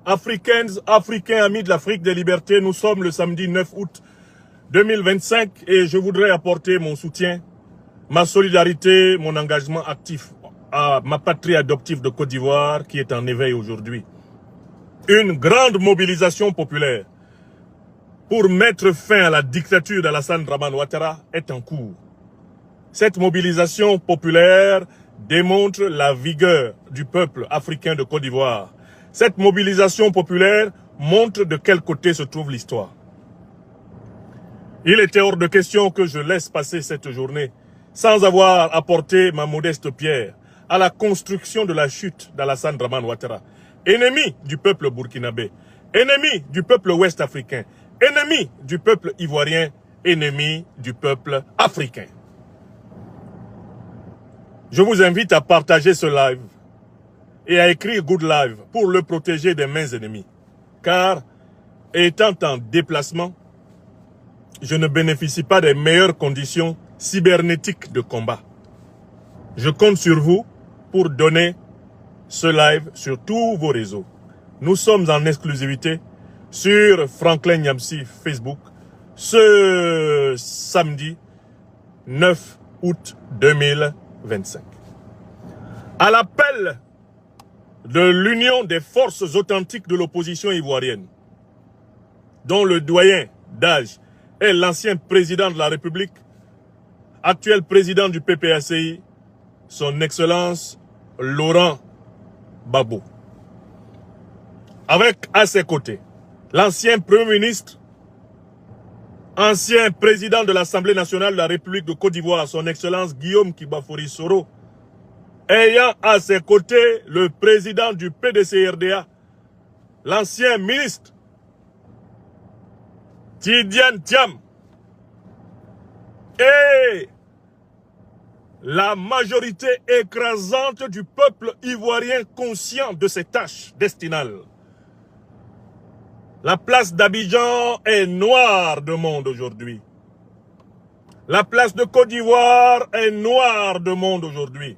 Africaines, Africains, amis de l'Afrique des libertés, nous sommes le samedi 9 août 2025 et je voudrais apporter mon soutien, ma solidarité, mon engagement actif à ma patrie adoptive de Côte d'Ivoire qui est en éveil aujourd'hui. Une grande mobilisation populaire pour mettre fin à la dictature d'Alassane Dramane Ouattara est en cours. Cette mobilisation populaire démontre la vigueur du peuple africain de Côte d'Ivoire. Cette mobilisation populaire montre de quel côté se trouve l'histoire. Il était hors de question que je laisse passer cette journée sans avoir apporté ma modeste pierre à la construction de la chute d'Alassane Dramane Ouattara, ennemi du peuple burkinabé, ennemi du peuple ouest-africain, ennemi du peuple ivoirien, ennemi du peuple africain. Je vous invite à partager ce live et à écrire Good Live pour le protéger des mains ennemies. Car, étant en déplacement, je ne bénéficie pas des meilleures conditions cybernétiques de combat. Je compte sur vous pour donner ce live sur tous vos réseaux. Nous sommes en exclusivité sur Franklin Nyamsi Facebook ce samedi 9 août 2025. À l'appel de l'Union des forces authentiques de l'opposition ivoirienne, dont le doyen d'âge est l'ancien président de la République, actuel président du PPACI, son Excellence Laurent Gbagbo. Avec à ses côtés l'ancien Premier ministre, ancien président de l'Assemblée nationale de la République de Côte d'Ivoire, son Excellence Guillaume Kibafori Soro, ayant à ses côtés le président du PDC-RDA, l'ancien ministre Tidiane Thiam, et la majorité écrasante du peuple ivoirien conscient de ses tâches destinales. La place d'Abidjan est noire de monde aujourd'hui. La place de Côte d'Ivoire est noire de monde aujourd'hui.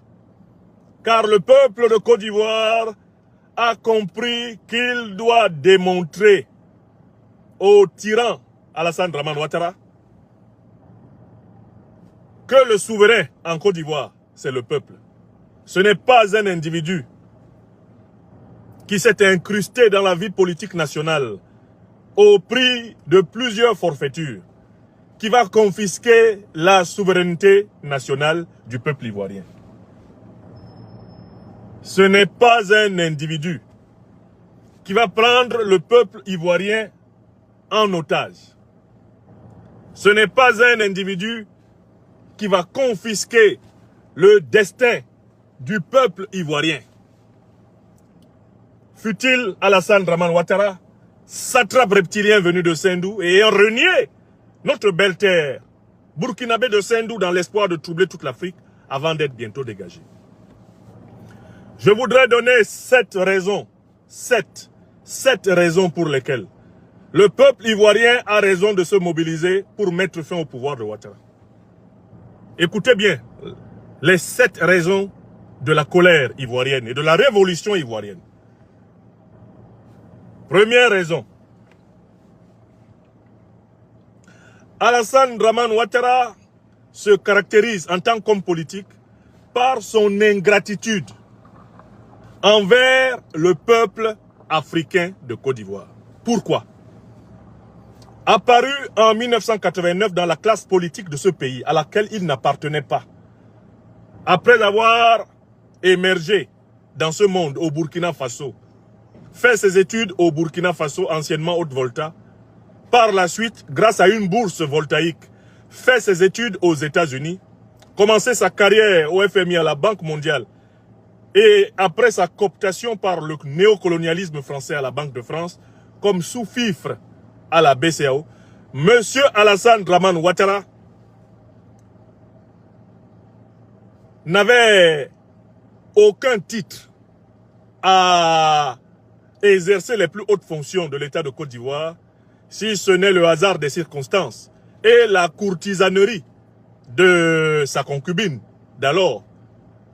Car le peuple de Côte d'Ivoire a compris qu'il doit démontrer au tyran Alassane Dramane Ouattara que le souverain en Côte d'Ivoire, c'est le peuple. Ce n'est pas un individu qui s'est incrusté dans la vie politique nationale au prix de plusieurs forfaitures, qui va confisquer la souveraineté nationale du peuple ivoirien. Ce n'est pas un individu qui va prendre le peuple ivoirien en otage. Ce n'est pas un individu qui va confisquer le destin du peuple ivoirien. Fut-il Alassane Dramane Ouattara, satrape reptilien venu de Sendou et ayant renié notre belle terre burkinabé de Sendou dans l'espoir de troubler toute l'Afrique avant d'être bientôt dégagé. Je voudrais donner sept raisons pour lesquelles le peuple ivoirien a raison de se mobiliser pour mettre fin au pouvoir de Ouattara. Écoutez bien les 7 raisons de la colère ivoirienne et de la révolution ivoirienne. Première raison. Alassane Dramane Ouattara se caractérise en tant qu'homme politique par son ingratitude envers le peuple africain de Côte d'Ivoire. Pourquoi? Apparu en 1989 dans la classe politique de ce pays à laquelle il n'appartenait pas, après avoir émergé dans ce monde au Burkina Faso, fait ses études au Burkina Faso, anciennement Haute-Volta, par la suite, grâce à une bourse voltaïque, fait ses études aux États-Unis, commencé sa carrière au FMI à la Banque mondiale, et après sa cooptation par le néocolonialisme français à la Banque de France, comme sous-fifre à la BCAO, Monsieur Alassane Dramane Ouattara n'avait aucun titre à exercer les plus hautes fonctions de l'État de Côte d'Ivoire, si ce n'est le hasard des circonstances et la courtisanerie de sa concubine d'alors,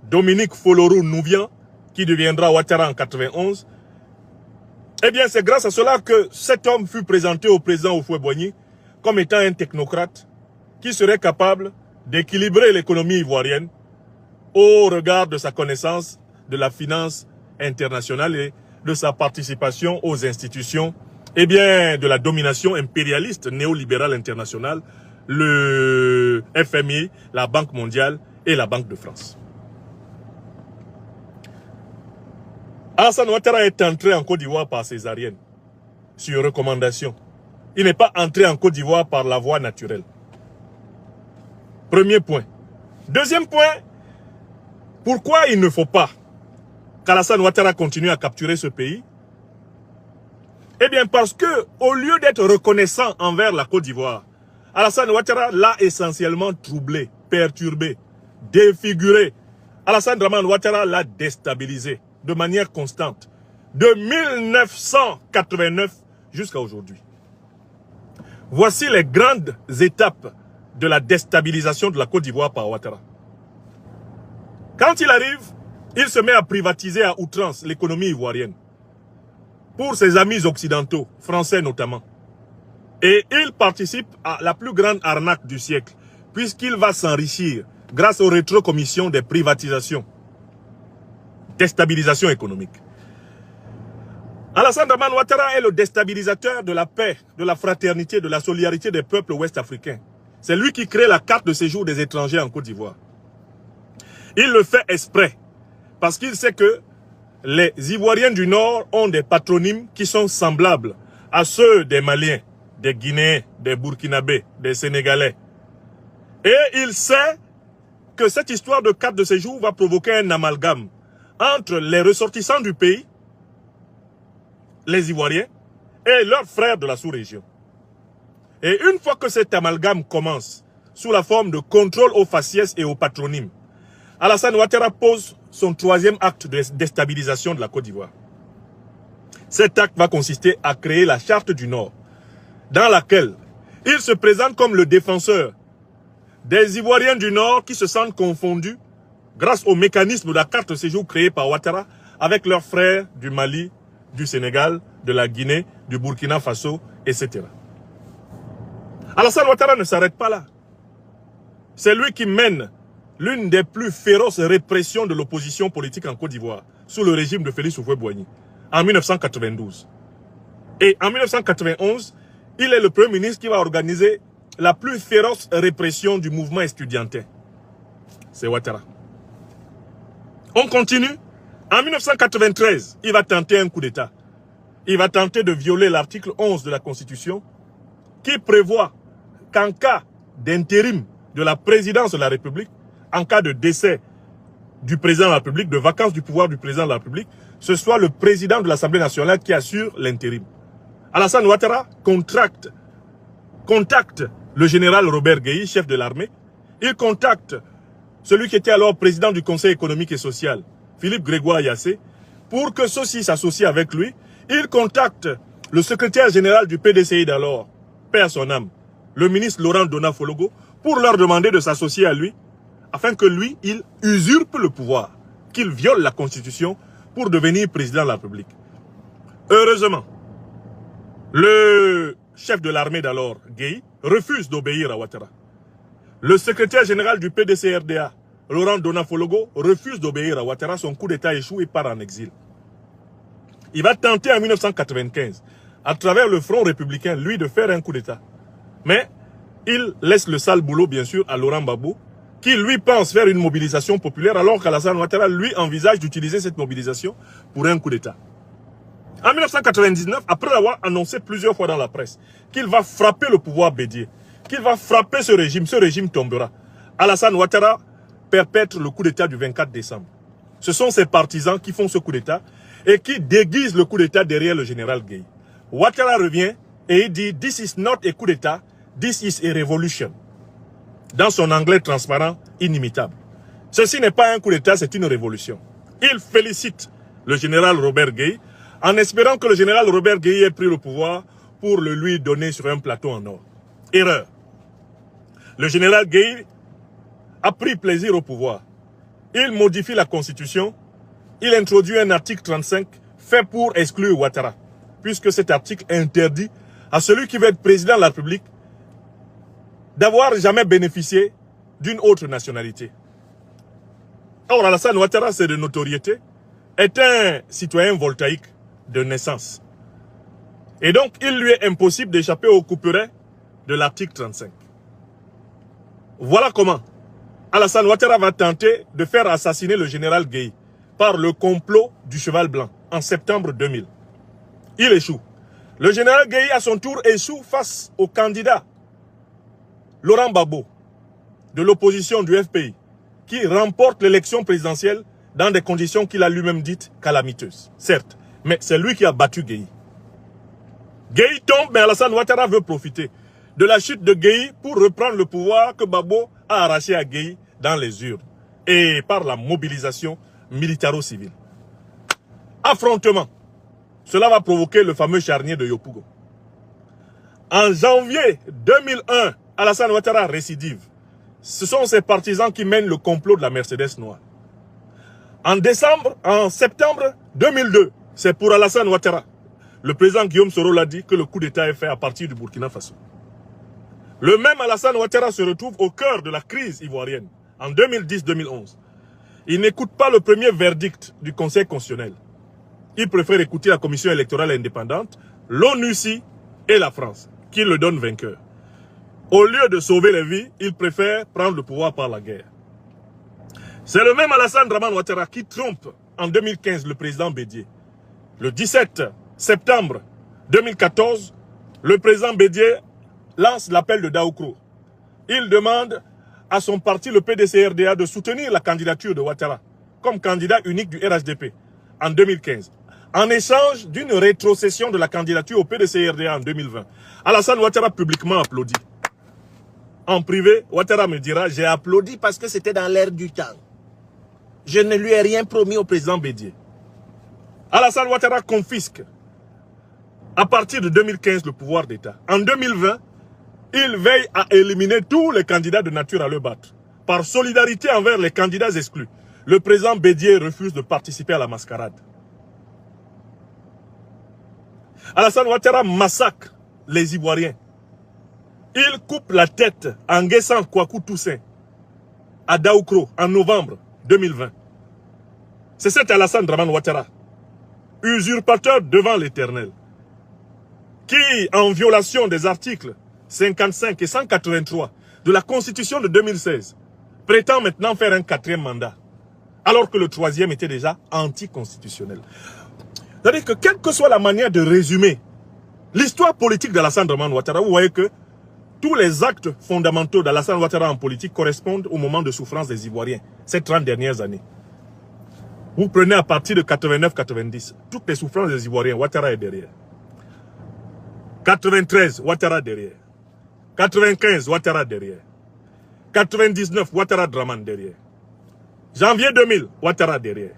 Dominique Folorou Nouvian, qui deviendra Ouattara en 91, Eh bien, c'est grâce à cela que cet homme fut présenté au président Houphouët-Boigny comme étant un technocrate qui serait capable d'équilibrer l'économie ivoirienne au regard de sa connaissance de la finance internationale et de sa participation aux institutions, eh bien, de la domination impérialiste néolibérale internationale, le FMI, la Banque mondiale et la Banque de France. Alassane Ouattara est entré en Côte d'Ivoire par césarienne, sur recommandation. Il n'est pas entré en Côte d'Ivoire par la voie naturelle. Premier point. Deuxième point, pourquoi il ne faut pas qu'Alassane Ouattara continue à capturer ce pays? Eh bien parce que, au lieu d'être reconnaissant envers la Côte d'Ivoire, Alassane Ouattara l'a essentiellement troublé, perturbé, défiguré. Alassane Draman Ouattara l'a déstabilisé de manière constante, de 1989 jusqu'à aujourd'hui. Voici les grandes étapes de la déstabilisation de la Côte d'Ivoire par Ouattara. Quand il arrive, il se met à privatiser à outrance l'économie ivoirienne pour ses amis occidentaux, français notamment. Et il participe à la plus grande arnaque du siècle, puisqu'il va s'enrichir grâce aux rétrocommissions des privatisations. Déstabilisation économique. Alassane Draman Ouattara est le déstabilisateur de la paix, de la fraternité, de la solidarité des peuples ouest-africains. C'est lui qui crée la carte de séjour des étrangers en Côte d'Ivoire. Il le fait exprès, parce qu'il sait que les Ivoiriens du Nord ont des patronymes qui sont semblables à ceux des Maliens, des Guinéens, des Burkinabés, des Sénégalais. Et il sait que cette histoire de carte de séjour va provoquer un amalgame entre les ressortissants du pays, les Ivoiriens, et leurs frères de la sous-région. Et une fois que cet amalgame commence, sous la forme de contrôle aux faciès et aux patronymes, Alassane Ouattara pose son troisième acte de déstabilisation de la Côte d'Ivoire. Cet acte va consister à créer la Charte du Nord, dans laquelle il se présente comme le défenseur des Ivoiriens du Nord qui se sentent confondus grâce au mécanisme de la carte de séjour créée par Ouattara avec leurs frères du Mali, du Sénégal, de la Guinée, du Burkina Faso, etc. Alassane Ouattara ne s'arrête pas là. C'est lui qui mène l'une des plus féroces répressions de l'opposition politique en Côte d'Ivoire, sous le régime de Félix Houphouët-Boigny, en 1992. Et en 1991, il est le Premier ministre qui va organiser la plus féroce répression du mouvement estudiantin. C'est Ouattara. On continue. En 1993, il va tenter un coup d'État. Il va tenter de violer l'article 11 de la Constitution qui prévoit qu'en cas d'intérim de la présidence de la République, en cas de décès du président de la République, de vacances du pouvoir du président de la République, ce soit le président de l'Assemblée nationale qui assure l'intérim. Alassane Ouattara contacte le général Robert Gueye, chef de l'armée. Il contacte celui qui était alors président du Conseil économique et social, Philippe Grégoire Yassé, pour que ceux-ci s'associent avec lui. Il contacte le secrétaire général du PDCI d'alors, paix à son âme, le ministre Laurent Donafologo, pour leur demander de s'associer à lui, afin que lui, il usurpe le pouvoir, qu'il viole la Constitution pour devenir président de la République. Heureusement, le chef de l'armée d'alors, Gueye, refuse d'obéir à Ouattara. Le secrétaire général du PDC-RDA, Laurent Donafologo, refuse d'obéir à Ouattara. Son coup d'État échoue et part en exil. Il va tenter en 1995, à travers le Front républicain, lui, de faire un coup d'État. Mais il laisse le sale boulot, bien sûr, à Laurent Gbagbo, qui, lui, pense faire une mobilisation populaire, alors qu'Alassane Ouattara, lui, envisage d'utiliser cette mobilisation pour un coup d'État. En 1999, après avoir annoncé plusieurs fois dans la presse qu'il va frapper le pouvoir bédier, qu'il va frapper ce régime tombera. Alassane Ouattara perpètre le coup d'État du 24 décembre. Ce sont ses partisans qui font ce coup d'État et qui déguisent le coup d'État derrière le général Gueye. Ouattara revient et il dit « This is not a coup d'État, this is a revolution » dans son anglais transparent inimitable. Ceci n'est pas un coup d'État, c'est une révolution. Il félicite le général Robert Gueye en espérant que le général Robert Gueye ait pris le pouvoir pour le lui donner sur un plateau en or. Erreur. Le général Gueye a pris plaisir au pouvoir. Il modifie la Constitution. Il introduit un article 35 fait pour exclure Ouattara. puisque cet article interdit à celui qui veut être président de la République d'avoir jamais bénéficié d'une autre nationalité. Or, Alassane Ouattara, c'est de notoriété, est un citoyen voltaïque de naissance. Et donc, il lui est impossible d'échapper au couperet de l'article 35. Voilà comment Alassane Ouattara va tenter de faire assassiner le général Gueye par le complot du cheval blanc en septembre 2000. Il échoue. Le général Gueye, à son tour, échoue face au candidat Laurent Gbagbo de l'opposition du FPI, qui remporte l'élection présidentielle dans des conditions qu'il a lui-même dites calamiteuses. Certes, mais c'est lui qui a battu Gueye. Gueye tombe, mais Alassane Ouattara veut profiter de la chute de Gueye pour reprendre le pouvoir que Gbagbo a arraché à Gueye dans les urnes et par la mobilisation militaro-civile. Affrontement. Cela va provoquer le fameux charnier de Yopougon. En janvier 2001, Alassane Ouattara récidive. Ce sont ses partisans qui mènent le complot de la Mercedes noire. En septembre 2002, c'est pour Alassane Ouattara. Le président Guillaume Soro l'a dit que le coup d'État est fait à partir du Burkina Faso. Le même Alassane Ouattara se retrouve au cœur de la crise ivoirienne en 2010-2011. Il n'écoute pas le premier verdict du Conseil constitutionnel. Il préfère écouter la Commission électorale indépendante, l'ONUCI et la France, qui le donnent vainqueur. Au lieu de sauver les vies, il préfère prendre le pouvoir par la guerre. C'est le même Alassane Dramane Ouattara qui trompe en 2015 le président Bédié. Le 17 septembre 2014, le président Bédié lance l'appel de Daoukro. Il demande à son parti, le PDC-RDA, de soutenir la candidature de Ouattara comme candidat unique du RHDP en 2015. En échange d'une rétrocession de la candidature au PDC-RDA en 2020. Alassane Ouattara publiquement applaudit. En privé, Ouattara me dira, j'ai applaudi parce que c'était dans l'air du temps. Je ne lui ai rien promis au président Bédié. Alassane Ouattara confisque à partir de 2015 le pouvoir d'État. En 2020, il veille à éliminer tous les candidats de nature à le battre. Par solidarité envers les candidats exclus, le président Bédié refuse de participer à la mascarade. Alassane Ouattara massacre les Ivoiriens. Il coupe la tête en Nguessan Kouakou Toussaint à Daoukro en novembre 2020. C'est cet Alassane Dramane Ouattara, usurpateur devant l'Éternel, qui, en violation des articles 55 et 183 de la Constitution de 2016, prétend maintenant faire un 4e mandat, alors que le 3e était déjà anticonstitutionnel. C'est-à-dire que quelle que soit la manière de résumer l'histoire politique d'Alassane Dramane Ouattara, vous voyez que tous les actes fondamentaux d'Alassane Ouattara en politique correspondent au moment de souffrance des Ivoiriens, ces 30 dernières années. Vous prenez à partir de 89-90, toutes les souffrances des Ivoiriens, Ouattara est derrière. 93, Ouattara derrière. 95, Ouattara derrière. 99, Ouattara Dramane derrière. Janvier 2000, Ouattara derrière.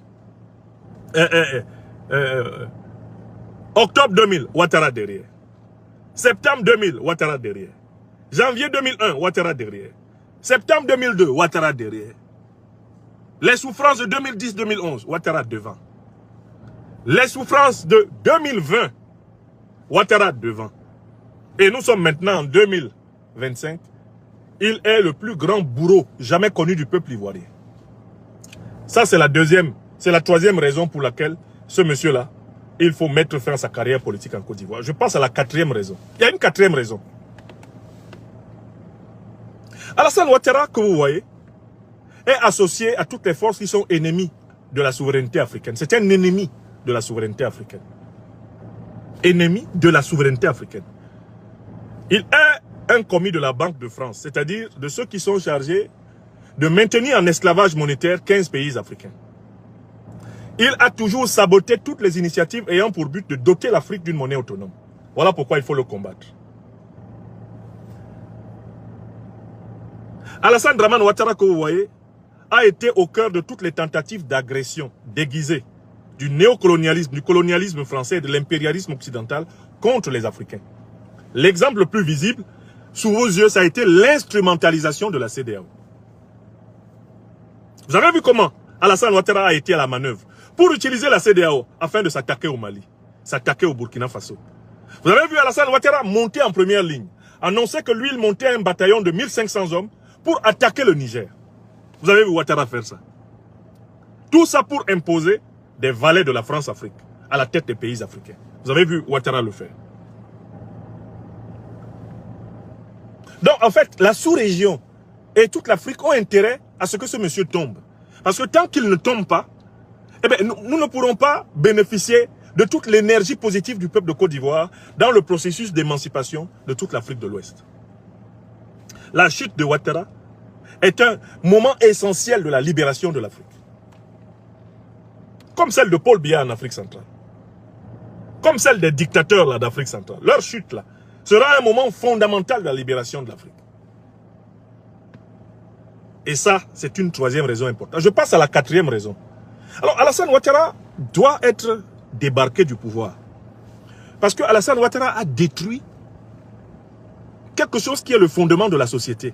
Octobre 2000, Ouattara derrière. Septembre 2000, Ouattara derrière. Janvier 2001, Ouattara derrière. Septembre 2002, Ouattara derrière. Les souffrances de 2010-2011, Ouattara devant. Les souffrances de 2020, Ouattara devant. Et nous sommes maintenant en 2025. Il est le plus grand bourreau jamais connu du peuple ivoirien. Ça, c'est la troisième raison pour laquelle ce monsieur-là, il faut mettre fin à sa carrière politique en Côte d'Ivoire. Je passe à la 4e raison. Il y a une 4e raison. Alassane Ouattara, que vous voyez, est associé à toutes les forces qui sont ennemies de la souveraineté africaine. C'est un ennemi de la souveraineté africaine. Ennemi de la souveraineté africaine. Il est un commis de la Banque de France, c'est-à-dire de ceux qui sont chargés de maintenir en esclavage monétaire 15 pays africains. Il a toujours saboté toutes les initiatives ayant pour but de doter l'Afrique d'une monnaie autonome. Voilà pourquoi il faut le combattre. Alassane Dramane Ouattara, que vous voyez, a été au cœur de toutes les tentatives d'agression déguisée du néocolonialisme, du colonialisme français et de l'impérialisme occidental contre les Africains. L'exemple le plus visible, sous vos yeux, ça a été l'instrumentalisation de la CEDEAO. Vous avez vu comment Alassane Ouattara a été à la manœuvre pour utiliser la CEDEAO afin de s'attaquer au Mali. s'attaquer au Burkina Faso. Vous avez vu Alassane Ouattara monter en première ligne, annoncer que lui, il montait un bataillon de 1500 hommes pour attaquer le Niger. Vous avez vu Ouattara faire ça. Tout ça pour imposer des valets de la France-Afrique à la tête des pays africains. Vous avez vu Ouattara le faire. Donc, en fait, la sous-région et toute l'Afrique ont intérêt à ce que ce monsieur tombe. Parce que tant qu'il ne tombe pas, eh bien, nous ne pourrons pas bénéficier de toute l'énergie positive du peuple de Côte d'Ivoire dans le processus d'émancipation de toute l'Afrique de l'Ouest. La chute de Ouattara est un moment essentiel de la libération de l'Afrique. Comme celle de Paul Biya en Afrique centrale. Comme celle des dictateurs d'Afrique centrale. Leur chute là sera un moment fondamental de la libération de l'Afrique. Et ça, c'est une troisième raison importante. Je passe à la quatrième raison. Alors, Alassane Ouattara doit être débarqué du pouvoir. Parce que Alassane Ouattara a détruit quelque chose qui est le fondement de la société,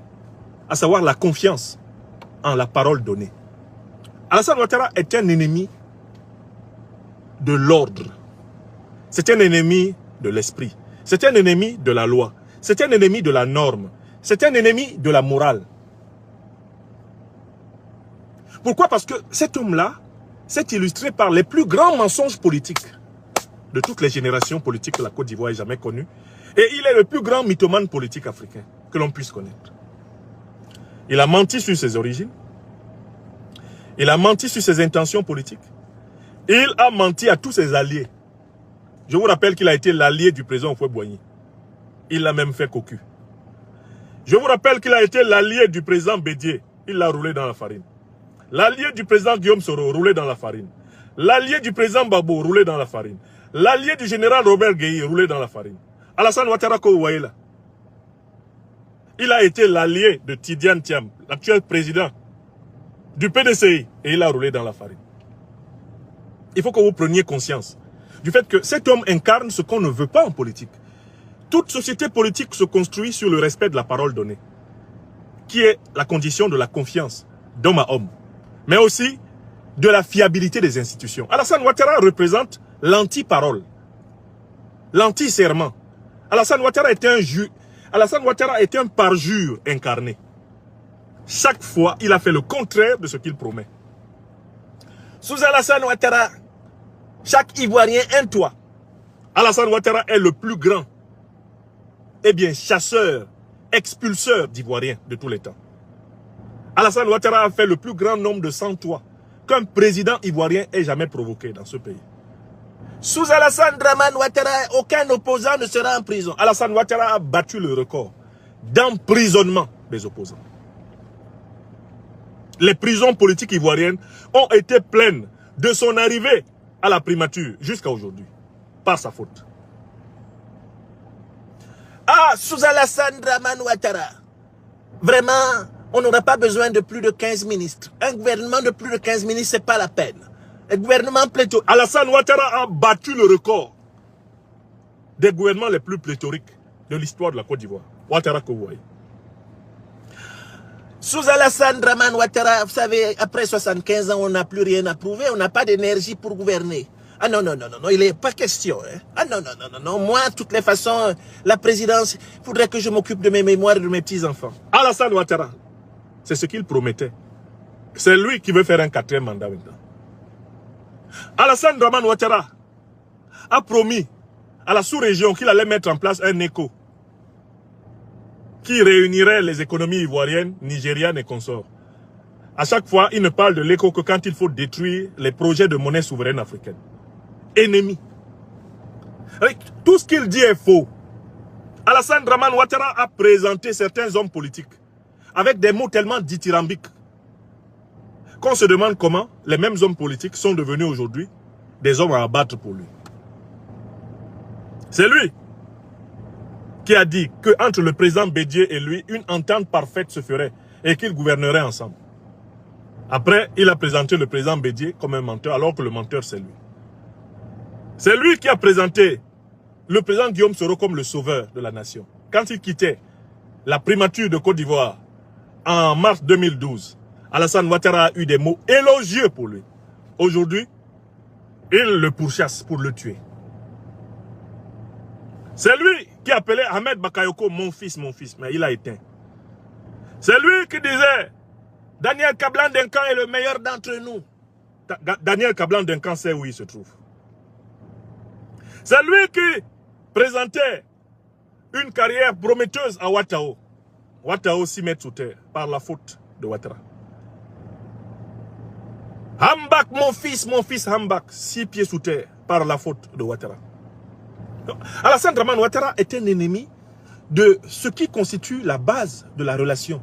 à savoir la confiance en la parole donnée. Alassane Ouattara est un ennemi de l'ordre. C'est un ennemi de l'esprit. C'est un ennemi de la loi. C'est un ennemi de la norme. C'est un ennemi de la morale. Pourquoi? Parce que cet homme-là s'est illustré par les plus grands mensonges politiques de toutes les générations politiques que la Côte d'Ivoire ait jamais connues. Et il est le plus grand mythomane politique africain que l'on puisse connaître. Il a menti sur ses origines. Il a menti sur ses intentions politiques. Il a menti à tous ses alliés. Je vous rappelle qu'il a été l'allié du président Houphouët-Boigny. Il l'a même fait cocu. Je vous rappelle qu'il a été l'allié du président Bédié. Il l'a roulé dans la farine. L'allié du président Guillaume Soro, roulé dans la farine. L'allié du président Babo, roulé dans la farine. L'allié du général Robert Gueye, roulé dans la farine. Alassane Ouattara, vous voyez là. Il a été l'allié de Tidiane Thiam, l'actuel président du PDCI, et il a roulé dans la farine. Il faut que vous preniez conscience du fait que cet homme incarne ce qu'on ne veut pas en politique. Toute société politique se construit sur le respect de la parole donnée, qui est la condition de la confiance d'homme à homme, mais aussi de la fiabilité des institutions. Alassane Ouattara représente l'anti-parole, l'anti-serment. Alassane Ouattara est un parjure incarné. Chaque fois, il a fait le contraire de ce qu'il promet. Sous Alassane Ouattara, chaque Ivoirien un toit. Alassane Ouattara est le plus grand, chasseur, expulseur d'Ivoiriens de tous les temps. Alassane Ouattara a fait le plus grand nombre de 100 toits qu'un président ivoirien ait jamais provoqué dans ce pays. Sous Alassane Dramane Ouattara, aucun opposant ne sera en prison. Alassane Ouattara a battu le record d'emprisonnement des opposants. Les prisons politiques ivoiriennes ont été pleines de son arrivée à la primature jusqu'à aujourd'hui, par sa faute. Ah, sous Alassane Dramane Ouattara, vraiment, on n'aura pas besoin de plus de 15 ministres. Un gouvernement de plus de 15 ministres, c'est pas la peine. Un gouvernement pléthorique. Alassane Ouattara a battu le record des gouvernements les plus pléthoriques de l'histoire de la Côte d'Ivoire. Ouattara que vous voyez. Sous Alassane Dramane Ouattara, vous savez, après 75 ans, on n'a plus rien à prouver, on n'a pas d'énergie pour gouverner. Ah non, il n'est pas question. Hein. Ah non, moi, de toutes les façons, la présidence, il faudrait que je m'occupe de mes mémoires et de mes petits-enfants. Alassane Ouattara, c'est ce qu'il promettait. C'est lui qui veut faire un 4e mandat maintenant. Alassane Dramane Ouattara a promis à la sous-région qu'il allait mettre en place un écho qui réunirait les économies ivoiriennes, nigérianes et consorts. À chaque fois, il ne parle de l'écho que quand il faut détruire les projets de monnaie souveraine africaine. Ennemi. Tout ce qu'il dit est faux. Alassane Dramane Ouattara a présenté certains hommes politiques avec des mots tellement dithyrambiques qu'on se demande comment les mêmes hommes politiques sont devenus aujourd'hui des hommes à abattre pour lui. C'est lui qui a dit qu'entre le président Bédié et lui, une entente parfaite se ferait et qu'ils gouverneraient ensemble. Après, il a présenté le président Bédié comme un menteur, alors que le menteur, c'est lui. C'est lui qui a présenté le président Guillaume Soro comme le sauveur de la nation. Quand il quittait la primature de Côte d'Ivoire en mars 2012, Alassane Ouattara a eu des mots élogieux pour lui. Aujourd'hui, il le pourchasse pour le tuer. C'est lui qui appelait Ahmed Bakayoko mon fils, mais il a éteint. C'est lui qui disait Daniel Kablan-Duncan est le meilleur d'entre nous. Daniel Kablan-Duncan sait où il se trouve. C'est lui qui présentait une carrière prometteuse à Ouattara. Ouattara s'y met sous terre par la faute de Ouattara. Hambak, mon fils Hambak, 6 pieds sous terre par la faute de Ouattara. Alassane Dramane Ouattara est un ennemi de ce qui constitue la base de la relation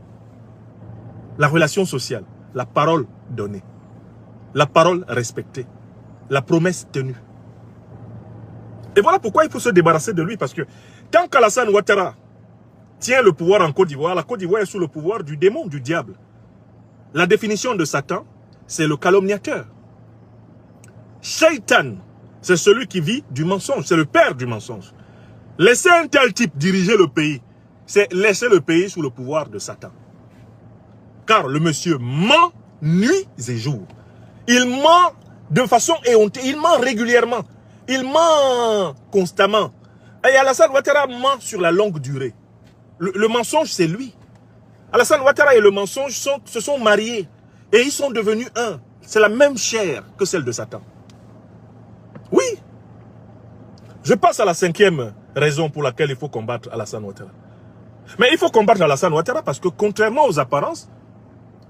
sociale, la parole donnée, la parole respectée, la promesse tenue. Et voilà pourquoi il faut se débarrasser de lui, parce que tant qu'Alassane Ouattara tient le pouvoir en Côte d'Ivoire, la Côte d'Ivoire est sous le pouvoir du démon, du diable. La définition de Satan, c'est le calomniateur. Shaitan, c'est celui qui vit du mensonge, c'est le père du mensonge. Laisser un tel type diriger le pays, c'est laisser le pays sous le pouvoir de Satan. Car le monsieur ment nuit et jour. Il ment de façon éhontée, il ment régulièrement, il ment constamment. Et Alassane Ouattara ment sur la longue durée. Le mensonge, c'est lui. Alassane Ouattara et le mensonge se sont mariés et ils sont devenus un. C'est la même chair que celle de Satan. Oui. Je passe à la 5e raison pour laquelle il faut combattre Alassane Ouattara. Mais il faut combattre Alassane Ouattara parce que contrairement aux apparences,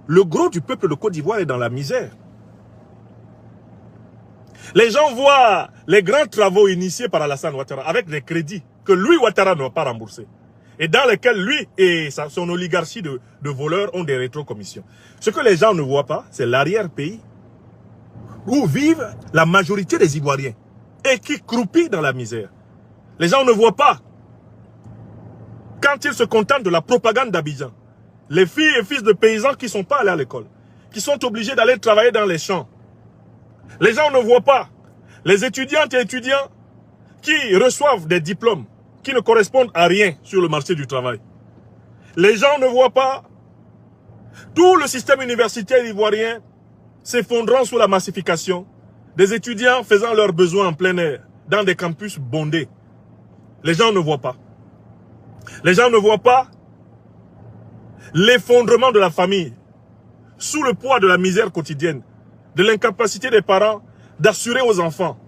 le gros du peuple de Côte d'Ivoire est dans la misère. Les gens voient les grands travaux initiés par Alassane Ouattara avec des crédits que lui, Ouattara, n'a pas remboursés. Et dans lesquels lui et son oligarchie de voleurs ont des rétrocommissions. Ce que les gens ne voient pas, c'est l'arrière-pays où vivent la majorité des Ivoiriens et qui croupit dans la misère. Les gens ne voient pas. Quand ils se contentent de la propagande d'Abidjan, les filles et fils de paysans qui ne sont pas allés à l'école, qui sont obligés d'aller travailler dans les champs. Les gens ne voient pas. Les étudiantes et étudiants qui reçoivent des diplômes qui ne correspondent à rien sur le marché du travail. Les gens ne voient pas tout le système universitaire ivoirien s'effondrant sous la massification, des étudiants faisant leurs besoins en plein air, dans des campus bondés. Les gens ne voient pas. Les gens ne voient pas l'effondrement de la famille, sous le poids de la misère quotidienne, de l'incapacité des parents d'assurer aux enfants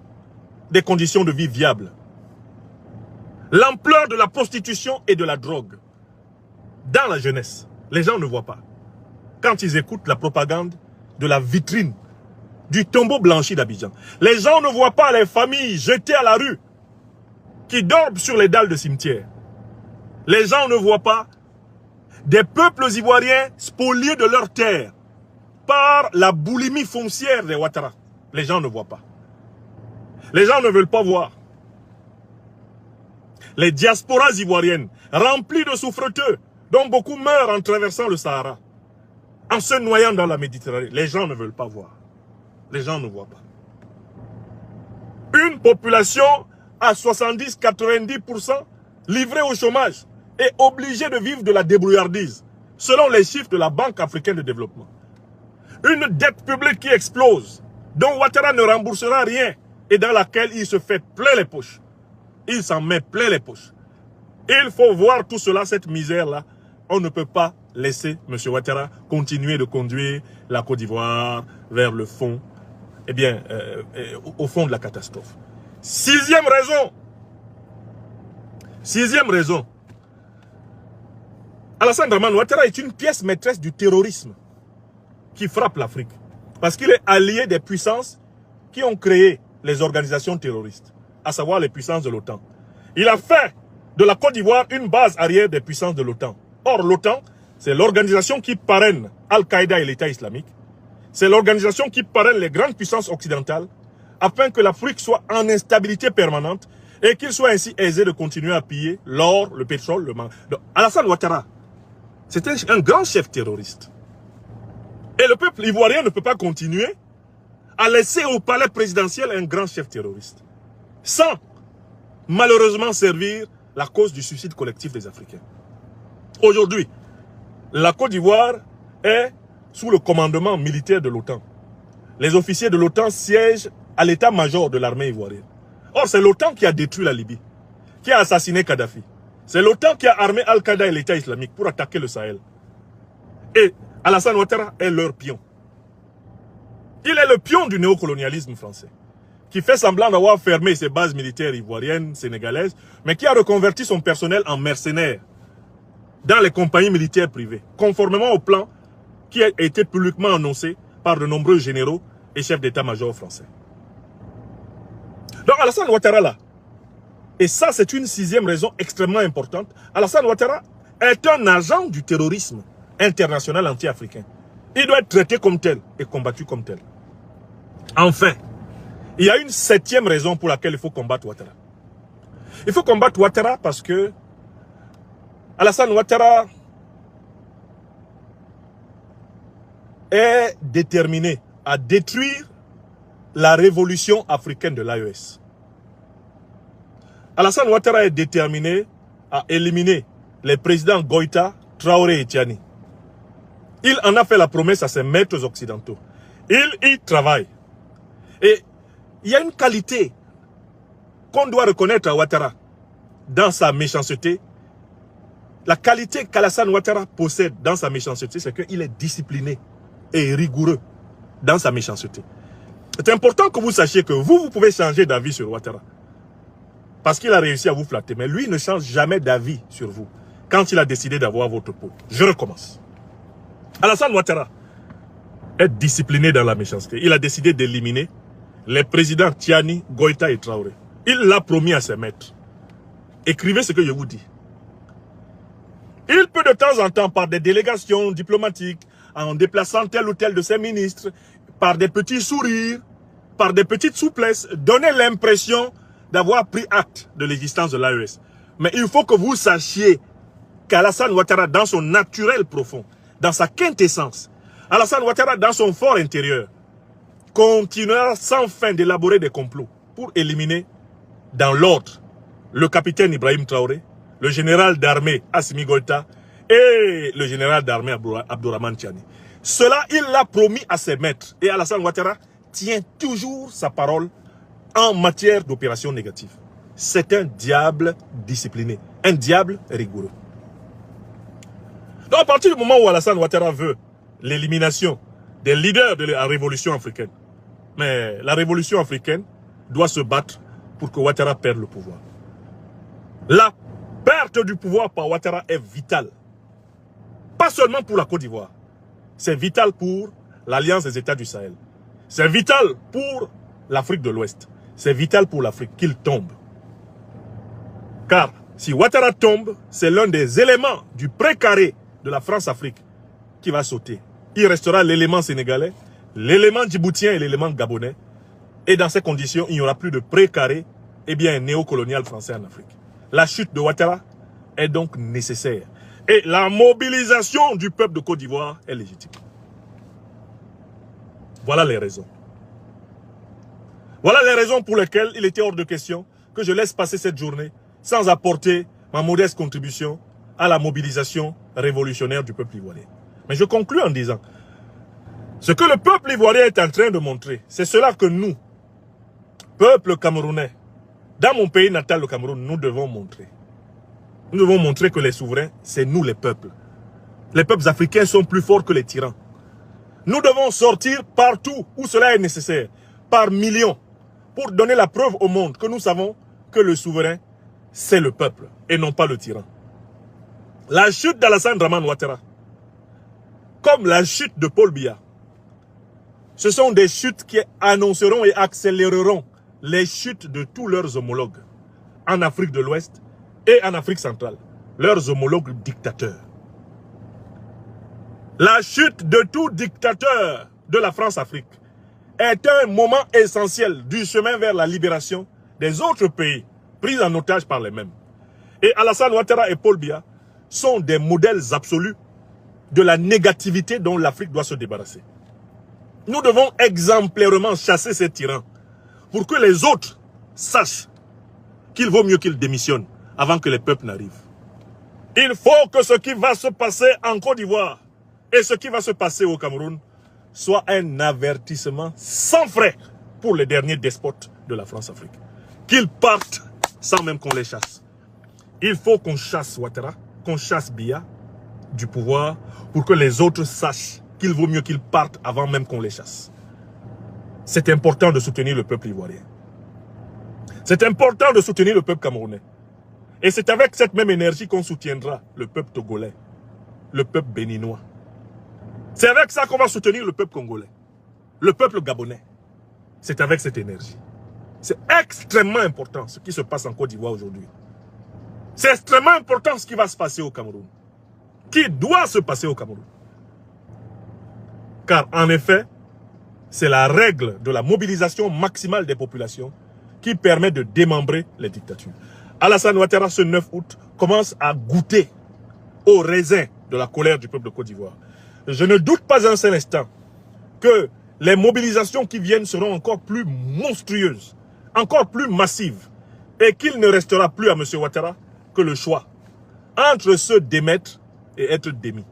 des conditions de vie viables. L'ampleur de la prostitution et de la drogue dans la jeunesse, les gens ne voient pas. Quand ils écoutent la propagande de la vitrine, du tombeau blanchi d'Abidjan, les gens ne voient pas les familles jetées à la rue, qui dorment sur les dalles de cimetière. Les gens ne voient pas des peuples ivoiriens spoliés de leurs terres par la boulimie foncière des Ouattara. Les gens ne voient pas. Les gens ne veulent pas voir. Les diasporas ivoiriennes, remplies de souffreteux, dont beaucoup meurent en traversant le Sahara, en se noyant dans la Méditerranée. Les gens ne veulent pas voir. Les gens ne voient pas. Une population à 70-90% livrée au chômage et obligée de vivre de la débrouillardise, selon les chiffres de la Banque africaine de développement. Une dette publique qui explose, dont Ouattara ne remboursera rien et dans laquelle il se fait plein les poches. Il s'en met plein les poches. Il faut voir tout cela, cette misère-là. On ne peut pas laisser M. Ouattara continuer de conduire la Côte d'Ivoire vers le fond, eh bien, au fond de la catastrophe. Sixième raison. Alassane Dramane Ouattara est une pièce maîtresse du terrorisme qui frappe l'Afrique. Parce qu'il est allié des puissances qui ont créé les organisations terroristes, à savoir les puissances de l'OTAN. Il a fait de la Côte d'Ivoire une base arrière des puissances de l'OTAN. Or, l'OTAN, c'est l'organisation qui parraine Al-Qaïda et l'État islamique. C'est l'organisation qui parraine les grandes puissances occidentales afin que l'Afrique soit en instabilité permanente et qu'il soit ainsi aisé de continuer à piller l'or, le pétrole, le mangue. Alassane Ouattara, c'était un grand chef terroriste. Et le peuple ivoirien ne peut pas continuer à laisser au palais présidentiel un grand chef terroriste, sans malheureusement servir la cause du suicide collectif des Africains. Aujourd'hui, la Côte d'Ivoire est sous le commandement militaire de l'OTAN. Les officiers de l'OTAN siègent à l'état-major de l'armée ivoirienne. Or, c'est l'OTAN qui a détruit la Libye, qui a assassiné Kadhafi. C'est l'OTAN qui a armé Al-Qaïda et l'État islamique pour attaquer le Sahel. Et Alassane Ouattara est leur pion. Il est le pion du néocolonialisme français, qui fait semblant d'avoir fermé ses bases militaires ivoiriennes, sénégalaises, mais qui a reconverti son personnel en mercenaires dans les compagnies militaires privées, conformément au plan qui a été publiquement annoncé par de nombreux généraux et chefs d'état-major français. Donc Alassane Ouattara là, et ça c'est une sixième raison extrêmement importante, Alassane Ouattara est un agent du terrorisme international anti-africain. Il doit être traité comme tel et combattu comme tel. Enfin, il y a une septième raison pour laquelle il faut combattre Ouattara. Il faut combattre Ouattara parce que Alassane Ouattara est déterminé à détruire la révolution africaine de l'AES. Alassane Ouattara est déterminé à éliminer les présidents Goïta, Traoré et Tiani. Il en a fait la promesse à ses maîtres occidentaux. Il y travaille. Et il y a une qualité qu'on doit reconnaître à Ouattara dans sa méchanceté. La qualité qu'Alassane Ouattara possède dans sa méchanceté, c'est qu'il est discipliné et rigoureux dans sa méchanceté. C'est important que vous sachiez que vous pouvez changer d'avis sur Ouattara. Parce qu'il a réussi à vous flatter. Mais lui ne change jamais d'avis sur vous quand il a décidé d'avoir votre peau. Je recommence. Alassane Ouattara est discipliné dans la méchanceté. Il a décidé d'éliminer les présidents Tiani, Goïta et Traoré. Il l'a promis à ses maîtres. Écrivez ce que je vous dis. Il peut de temps en temps, par des délégations diplomatiques, en déplaçant tel ou tel de ses ministres, par des petits sourires, par des petites souplesses, donner l'impression d'avoir pris acte de l'existence de l'AES. Mais il faut que vous sachiez qu'Alassane Ouattara, dans son naturel profond, dans sa quintessence, Alassane Ouattara, dans son fort intérieur, continuera sans fin d'élaborer des complots pour éliminer, dans l'ordre, le capitaine Ibrahim Traoré, le général d'armée Assimi Goïta et le général d'armée Abdourahmane Tiani. Cela, il l'a promis à ses maîtres. Et Alassane Ouattara tient toujours sa parole en matière d'opérations négatives. C'est un diable discipliné, un diable rigoureux. Donc à partir du moment où Alassane Ouattara veut l'élimination des leaders de la révolution africaine, mais la révolution africaine doit se battre pour que Ouattara perde le pouvoir. La perte du pouvoir par Ouattara est vitale. Pas seulement pour la Côte d'Ivoire. C'est vital pour l'Alliance des États du Sahel. C'est vital pour l'Afrique de l'Ouest. C'est vital pour l'Afrique qu'il tombe. Car si Ouattara tombe, c'est l'un des éléments du précaré de la France-Afrique qui va sauter. Il restera l'élément sénégalais, l'élément djiboutien et l'élément gabonais. Et dans ces conditions, il n'y aura plus de précaré et bien néocolonial français en Afrique. La chute de Ouattara est donc nécessaire. Et la mobilisation du peuple de Côte d'Ivoire est légitime. Voilà les raisons. Voilà les raisons pour lesquelles il était hors de question que je laisse passer cette journée sans apporter ma modeste contribution à la mobilisation révolutionnaire du peuple ivoirien. Mais je conclus en disant, ce que le peuple ivoirien est en train de montrer, c'est cela que nous, peuple camerounais, dans mon pays natal, le Cameroun, nous devons montrer. Nous devons montrer que les souverains, c'est nous les peuples. Les peuples africains sont plus forts que les tyrans. Nous devons sortir partout où cela est nécessaire, par millions, pour donner la preuve au monde que nous savons que le souverain, c'est le peuple et non pas le tyran. La chute d'Alassane Dramane Ouattara, comme la chute de Paul Biya, ce sont des chutes qui annonceront et accéléreront les chutes de tous leurs homologues en Afrique de l'Ouest et en Afrique centrale, leurs homologues dictateurs. La chute de tout dictateur de la France-Afrique est un moment essentiel du chemin vers la libération des autres pays pris en otage par les mêmes. Et Alassane Ouattara et Paul Biya sont des modèles absolus de la négativité dont l'Afrique doit se débarrasser. Nous devons exemplairement chasser ces tyrans pour que les autres sachent qu'il vaut mieux qu'ils démissionnent avant que les peuples n'arrivent. Il faut que ce qui va se passer en Côte d'Ivoire et ce qui va se passer au Cameroun soit un avertissement sans frais pour les derniers despotes de la France-Afrique. Qu'ils partent sans même qu'on les chasse. Il faut qu'on chasse Ouattara, qu'on chasse Biya du pouvoir pour que les autres sachent qu'il vaut mieux qu'ils partent avant même qu'on les chasse. C'est important de soutenir le peuple ivoirien. C'est important de soutenir le peuple camerounais. Et c'est avec cette même énergie qu'on soutiendra le peuple togolais, le peuple béninois. C'est avec ça qu'on va soutenir le peuple congolais, le peuple gabonais. C'est avec cette énergie. C'est extrêmement important ce qui se passe en Côte d'Ivoire aujourd'hui. C'est extrêmement important ce qui va se passer au Cameroun. Qui doit se passer au Cameroun. Car en effet, c'est la règle de la mobilisation maximale des populations qui permet de démembrer les dictatures. Alassane Ouattara, ce 9 août, commence à goûter au raisin de la colère du peuple de Côte d'Ivoire. Je ne doute pas un seul instant que les mobilisations qui viennent seront encore plus monstrueuses, encore plus massives, et qu'il ne restera plus à M. Ouattara que le choix entre se démettre et être démis.